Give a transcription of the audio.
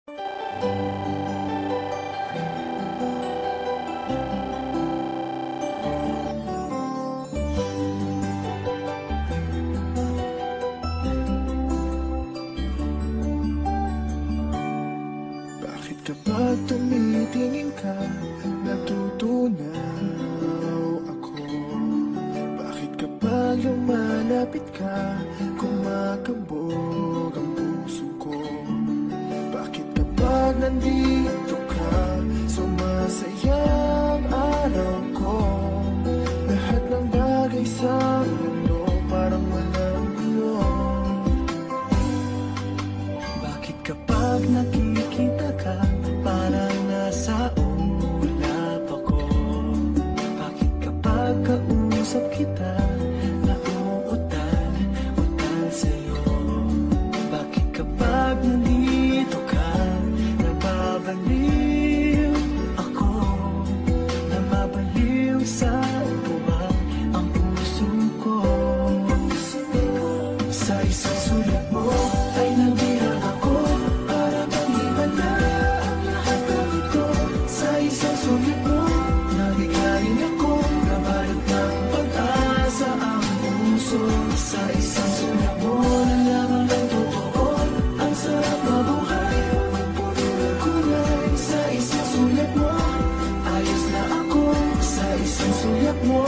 Bakit kapag tumitingin ka, natutunaw ako? Bakit kapag lumalapit ka, kumakabog ang puso ko? Bakit kapag nandito ka, sumasaya ang araw ko? Lahat ng bagay sa mundo parang walang gulo. Bakit kapag nakikita ka, parang nasa ulap ako? Bakit kapag kausap kita, nauutal sa'yo? Bakit kapag nandito ka, nababaliw ako? Nababaliw sa tuwa ang puso ko. Sa isang sulat mo ay nabirang ako, para bang iba na ang lahat ng ito. Sa isang sulat mo, nabigayin ako, nabalot ng pag-asa ang puso. Sa isang sulat mo, nalaman ng totoo, ang sarap mabuhay, puno ng kulay. Sa isang sulat mo, ayos na ako. Sa isang sulat mo,